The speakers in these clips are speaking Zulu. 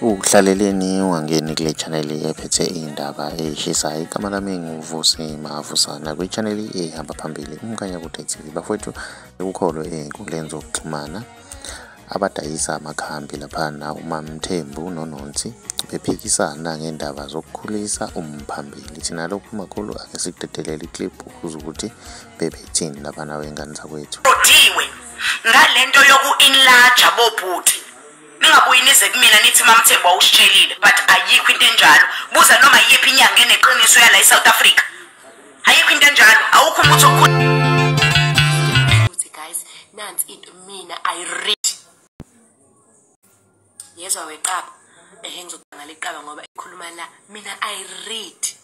Uhlaleleni ungangeni kule channel ephethe indaba eshisayo. Igama lami nguvusi Mavusana kwi channel ehamba phambili umkhanya kuTV. Bafowethu ukholwe ezinkundleni zokuxhumana abadayisa amakhambi lapha na mamthembu nonsi bephikisana ngendaba zokukhulisa umphambili. Thina lokhu makhulu ake sikudedelele iclip ukuze ukuthi bebethini lapha nawe ingane zakwethu. Odiwe ngalento yoku enlarge abobhuti. Ningabuyinize kumina nithi mamthembu awusitshelile but ayikho into enjalo. Buza noma yiphi inyanga eneqiniso yala eSouth Africa. Ayikho into enjalo. Awukho umuntu ukuthi guys nansi into mina I read. Yezwa weqaba ngizokubanga leqaba ngoba ikhuluma la mina I read.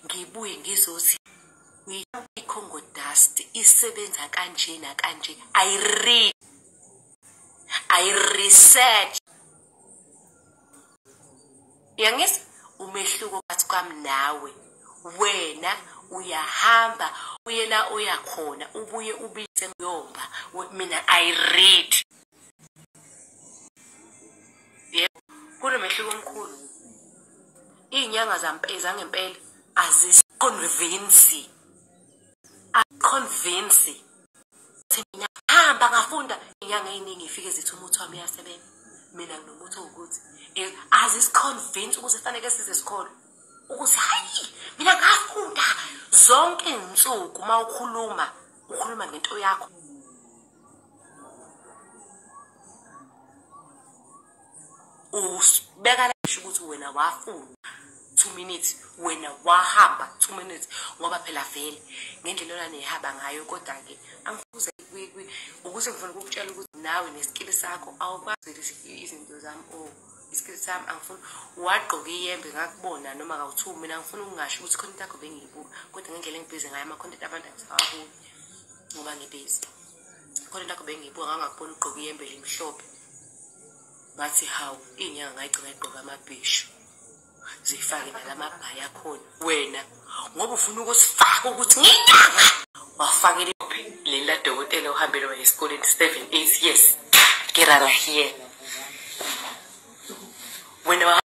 Ngibuye ngizothi iCongo dust isebenza kanje na kanje. I read, I research. Yangis umehluko phakathi kwami nawe. Wena uyahamba uyela oyakhona ubuye ubise ngiyomba. Mina I read. Yebo kunomehluko omkhulu. Izinyanga zampeza ngempela azisiconvince. Convince. Mina hamba ngafunda inyanga eziningi ifike zithi umuthi wami uyasebenza. Mina nginomuthi ukuthi azisiconvince ukuthi fanele size isikole. Ukuthi hayi mina ngafunda zonke izinsuku mawukhuluma ngento yakho. Usibeka la ukuthi wena wafunda 2 minutes wena wahamba 2 minutes ngoba phela vele ngendlela yona nehamba ngayo kodwa ke angifuze ukuthi ngifuna ukukutshela ukuthi nawe neskill sakho awukwazi izinto zami iskill sami angifuni wagqoka iyembe ngakubona noma kawu2 mina ngifuna ukungasho ukuthi content yakho bengiyibuka kodwa ngendlela engibhizi ngayo ama content abantu angisawabuki ngoba ngibhizi content yakho bengiyibuka ngangakubona ugqoka iyembe limhlophe ngathi hawu inyanga ngayigcina igqoka amabhishu zifake nalamabhaya khona wena ngoba ufuna ukusifaka ukuthi nginyanga wafakela lela dokotela uhambele wena esikoleni 7 8 years get out of here wena